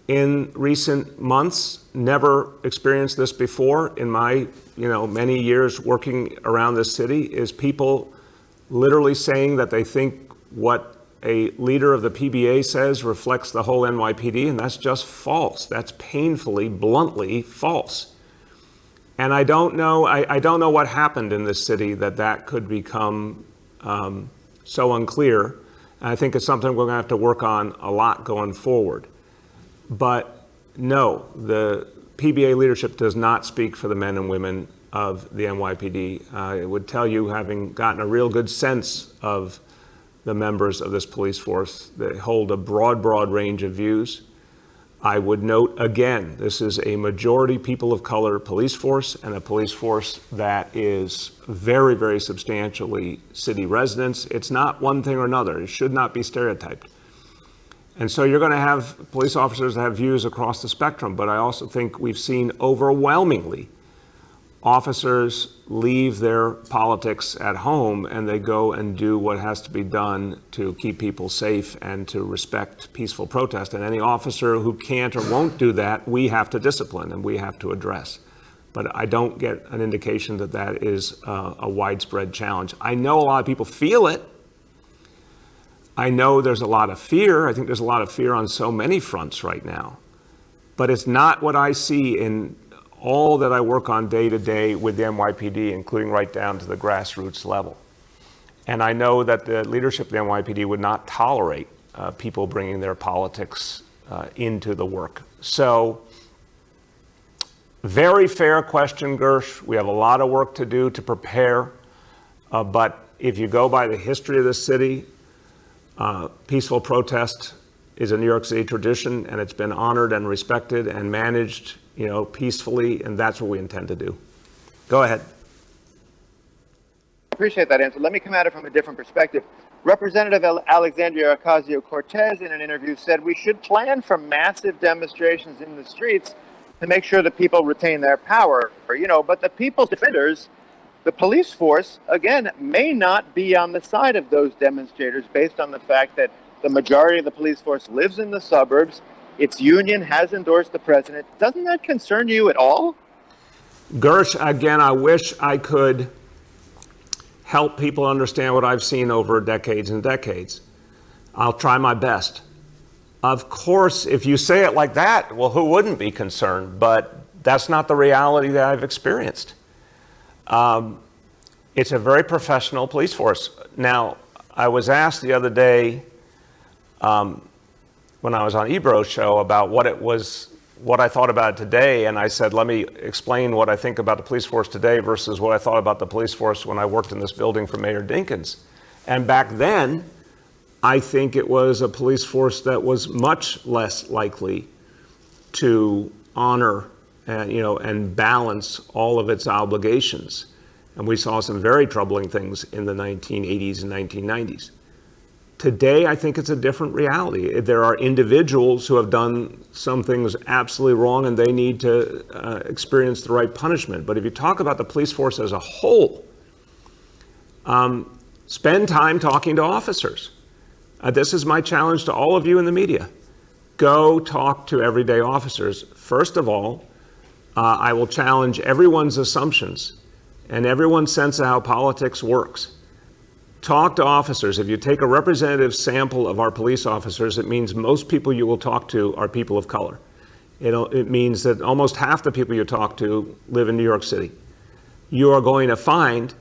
in recent months, never experienced this before in my many years working around this city, is people literally saying that they think what a leader of the PBA says reflects the whole NYPD, and that's just false. That's painfully, bluntly false. And I don't know, I don't know what happened in this city that could become so unclear. And I think it's something we're going to have to work on a lot going forward. But no, the PBA leadership does not speak for the men and women of the NYPD. It would tell you, having gotten a real good sense of the members of this police force, they hold a broad range of views. I would note again, this is a majority people of color police force, and a police force that is very substantially city residents. It's not one thing or another. It should not be stereotyped. And so you're going to have police officers that have views across the spectrum, but I also think we've seen overwhelmingly officers leave their politics at home and they go and do what has to be done to keep people safe and to respect peaceful protest. And any officer who can't or won't do that, we have to discipline and we have to address. But I don't get an indication that that is a widespread challenge. I know a lot of people feel it. I know there's a lot of fear. I think there's a lot of fear on so many fronts right now. But it's not what I see in all that I work on day to day with the NYPD, including right down to the grassroots level. And I know that the leadership of the NYPD would not tolerate people bringing their politics into the work. So, very fair question, Gersh. We have a lot of work to do to prepare. But if you go by the history of this city, peaceful protest is a New York City tradition, and it's been honored and respected and managed, peacefully, and that's what we intend to do. Go ahead. Appreciate that answer. Let me come at it from a different perspective. Representative Alexandria Ocasio-Cortez in an interview said we should plan for massive demonstrations in the streets to make sure that people retain their power. But the people's defenders, the police force, again, may not be on the side of those demonstrators based on the fact that the majority of the police force lives in the suburbs. Its union has endorsed the president. Doesn't that concern you at all? Gersh, again, I wish I could help people understand what I've seen over decades and decades. I'll try my best. Of course, if you say it like that, well, who wouldn't be concerned? But that's not the reality that I've experienced. It's a very professional police force. Now, I was asked the other day, when I was on Ebro's show, about what I thought about it today, and I said, let me explain what I think about the police force today versus what I thought about the police force when I worked in this building for Mayor Dinkins. And back then, I think it was a police force that was much less likely to honor and balance all of its obligations. And we saw some very troubling things in the 1980s and 1990s. Today, I think it's a different reality. There are individuals who have done some things absolutely wrong and they need to experience the right punishment. But if you talk about the police force as a whole, spend time talking to officers. This is my challenge to all of you in the media. Go talk to everyday officers. First of all, I will challenge everyone's assumptions and everyone's sense of how politics works. Talk to officers. If you take a representative sample of our police officers, it means most people you will talk to are people of color. It means that almost half the people you talk to live in New York City. You are going to find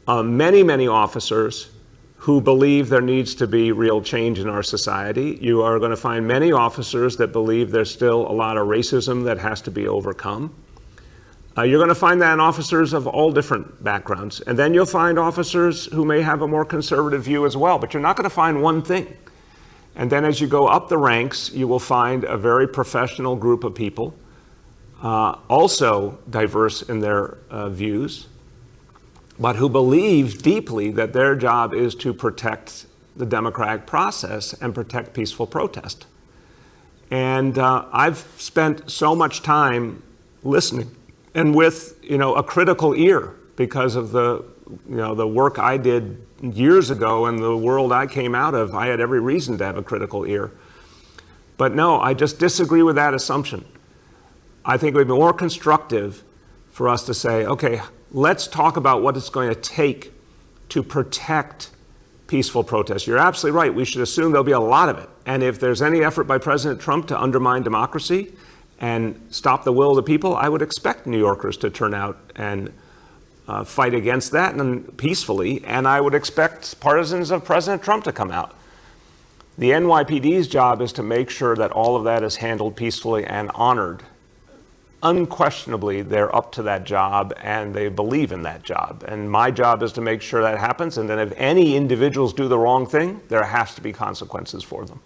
many officers who believe there needs to be real change in our society. You are going to find many officers that believe there's still a lot of racism that has to be overcome. You're going to find that in officers of all different backgrounds. And then you'll find officers who may have a more conservative view as well, but you're not going to find one thing. And then as you go up the ranks, you will find a very professional group of people, also diverse in their views, but who believe deeply that their job is to protect the democratic process and protect peaceful protest. And I've spent so much time listening and with, a critical ear because of the work I did years ago and the world I came out of. I had every reason to have a critical ear. But no, I just disagree with that assumption. I think it would be more constructive for us to say, okay, let's talk about what it's going to take to protect peaceful protest. You're absolutely right. We should assume there'll be a lot of it. And if there's any effort by President Trump to undermine democracy and stop the will of the people, I would expect New Yorkers to turn out and fight against that and peacefully, and I would expect partisans of President Trump to come out. The NYPD's job is to make sure that all of that is handled peacefully and honored. Unquestionably, they're up to that job and they believe in that job. And my job is to make sure that happens. And then if any individuals do the wrong thing, there has to be consequences for them.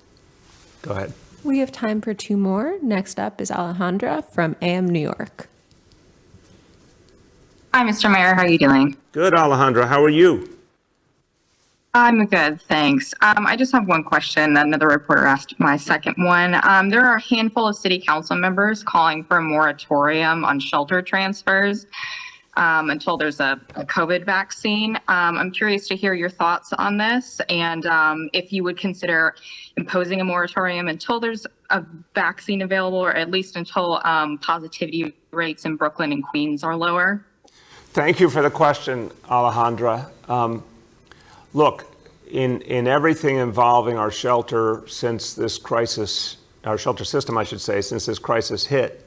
Go ahead. We have time for two more. Next up is Alejandra from AM New York. Hi, Mr. Mayor. How are you doing? Good, Alejandra. How are you? I'm good, thanks. I just have one question. Another reporter asked my second one. There are a handful of city council members calling for a moratorium on shelter transfers until there's a COVID vaccine. I'm curious to hear your thoughts on this and if you would consider imposing a moratorium until there's a vaccine available, or at least until positivity rates in Brooklyn and Queens are lower. Thank you for the question, Alejandra. Look, in everything involving our shelter since this crisis, our shelter system, I should say, since this crisis hit,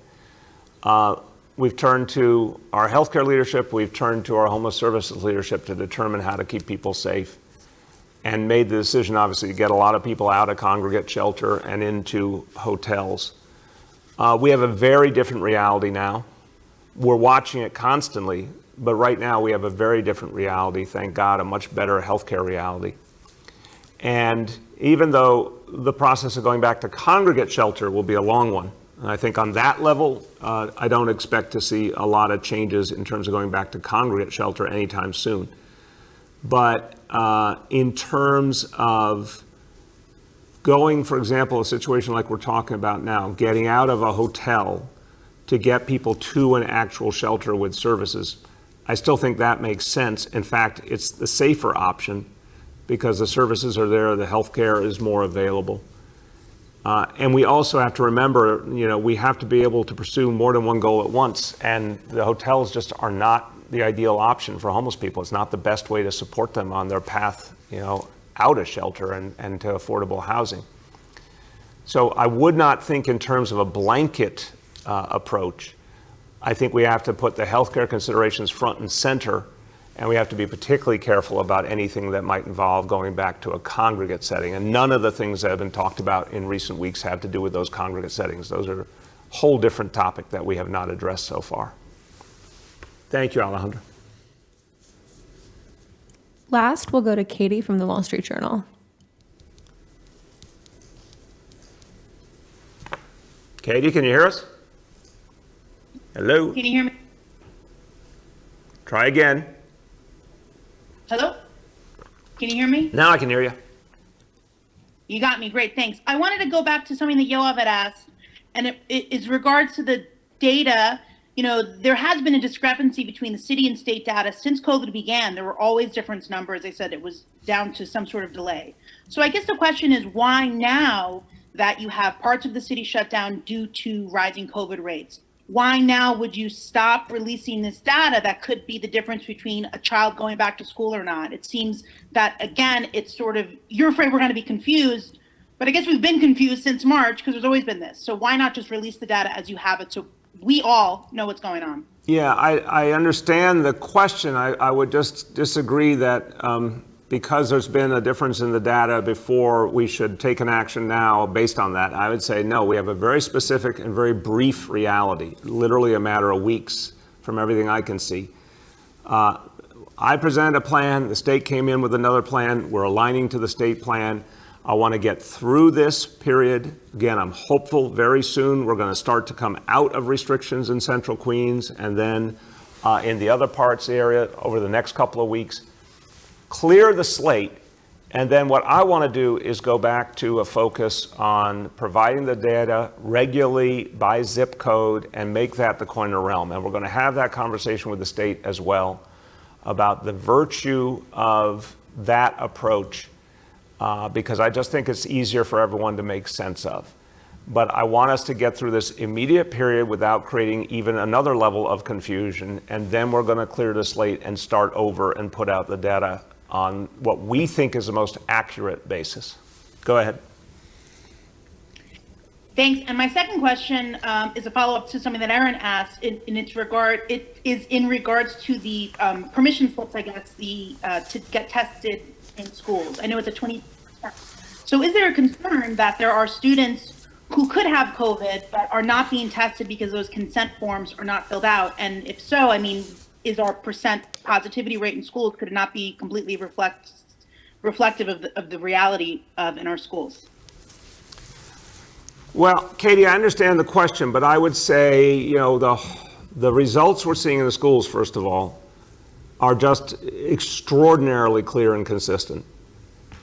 we've turned to our healthcare leadership, we've turned to our homeless services leadership to determine how to keep people safe, and made the decision, obviously, to get a lot of people out of congregate shelter and into hotels. We have a very different reality now. We're watching it constantly. But right now we have a very different reality, thank God, a much better healthcare reality. And even though the process of going back to congregate shelter will be a long one, and I think on that level, I don't expect to see a lot of changes in terms of going back to congregate shelter anytime soon. But in terms of going, for example, a situation like we're talking about now, getting out of a hotel to get people to an actual shelter with services, I still think that makes sense. In fact, it's the safer option because the services are there, the healthcare is more available. And we also have to remember, we have to be able to pursue more than one goal at once. And the hotels just are not the ideal option for homeless people. It's not the best way to support them on their path, out of shelter and to affordable housing. So I would not think in terms of a blanket approach. I think we have to put the healthcare considerations front and center, and we have to be particularly careful about anything that might involve going back to a congregate setting. And none of the things that have been talked about in recent weeks have to do with those congregate settings. Those are a whole different topic that we have not addressed so far. Thank you, Alejandra. Last, we'll go to Katie from the Wall Street Journal. Katie, can you hear us? Hello? Can you hear me? Try again. Hello? Can you hear me? Now I can hear you. You got me. Great. Thanks. I wanted to go back to something that Yoav had asked, and it is regards to the data. There has been a discrepancy between the city and state data since COVID began. There were always different numbers. They said it was down to some sort of delay. So I guess the question is, why now that you have parts of the city shut down due to rising COVID rates? Why now would you stop releasing this data that could be the difference between a child going back to school or not? It seems that, again, it's sort of, you're afraid we're going to be confused, but I guess we've been confused since March because there's always been this. So why not just release the data as you have it so we all know what's going on? Yeah, I understand the question. I would just disagree that because there's been a difference in the data before, we should take an action now based on that. I would say no, we have a very specific and very brief reality, literally a matter of weeks from everything I can see. I presented a plan, the state came in with another plan, we're aligning to the state plan. I want to get through this period. Again, I'm hopeful very soon we're going to start to come out of restrictions in central Queens and then in the other parts of the area over the next couple of weeks. Clear the slate, and then what I want to do is go back to a focus on providing the data regularly by zip code and make that the coin of the realm. And we're going to have that conversation with the state as well about the virtue of that approach because I just think it's easier for everyone to make sense of. But I want us to get through this immediate period without creating even another level of confusion, and then we're going to clear the slate and start over and put out the data on what we think is the most accurate basis. Go ahead. Thanks. And my second question is a follow-up to something that Erin asked. It is in regards to the permission slips, I guess, to get tested in schools. I know it's a 20%. So is there a concern that there are students who could have COVID but are not being tested because those consent forms are not filled out? And if so, I mean, is our percent positivity rate in schools, could it not be completely reflective of the reality in our schools? Well, Katie, I understand the question, but I would say, you know, the results we're seeing in the schools, first of all, are just extraordinarily clear and consistent.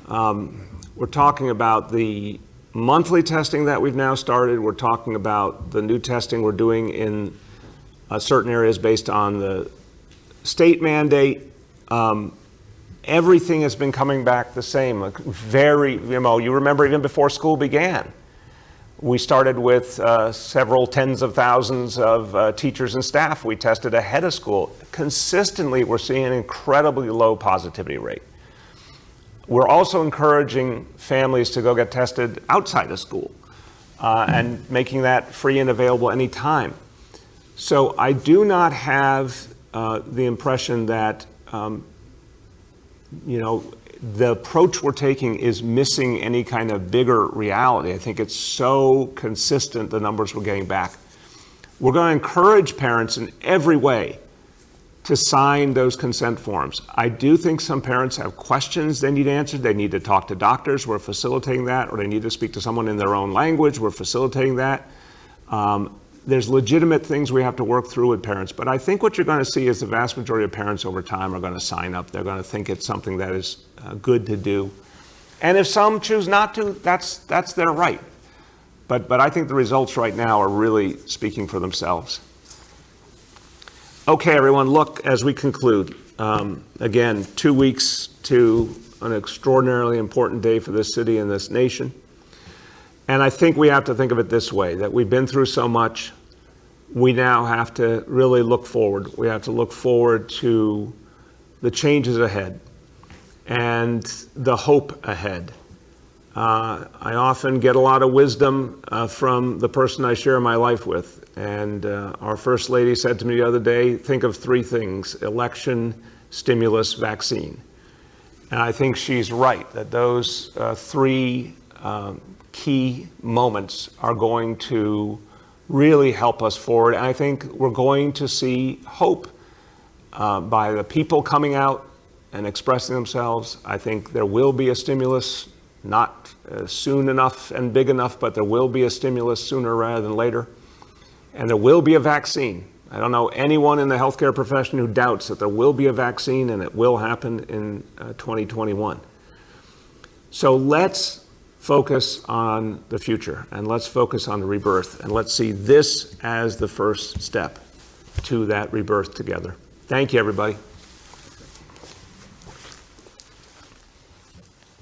We're talking about the monthly testing that we've now started. We're talking about the new testing we're doing in certain areas based on the state mandate. Everything has been coming back the same. Like you remember even before school began, we started with several tens of thousands of teachers and staff we tested ahead of school. Consistently, we're seeing an incredibly low positivity rate. We're also encouraging families to go get tested outside of school and making that free and available anytime. So I do not have the impression that the approach we're taking is missing any kind of bigger reality. I think it's so consistent, the numbers we're getting back. We're going to encourage parents in every way to sign those consent forms. I do think some parents have questions they need answered. They need to talk to doctors. We're facilitating that. Or they need to speak to someone in their own language. We're facilitating that. There's legitimate things we have to work through with parents. But I think what you're going to see is the vast majority of parents over time are going to sign up. They're going to think it's something that is good to do. And if some choose not to, that's their right. But I think the results right now are really speaking for themselves. Okay, everyone, look, as we conclude, again, 2 weeks to an extraordinarily important day for this city and this nation. And I think we have to think of it this way, that we've been through so much. We now have to really look forward. We have to look forward to the changes ahead and the hope ahead. I often get a lot of wisdom from the person I share my life with. And our First Lady said to me the other day, think of 3 things: election, stimulus, vaccine. And I think she's right, that those 3 key moments are going to really help us forward. And I think we're going to see hope by the people coming out and expressing themselves. I think there will be a stimulus, not soon enough and big enough, but there will be a stimulus sooner rather than later. And there will be a vaccine. I don't know anyone in the healthcare profession who doubts that there will be a vaccine and it will happen in 2021. So let's focus on the future and let's focus on the rebirth and let's see this as the first step to that rebirth together. Thank you, everybody.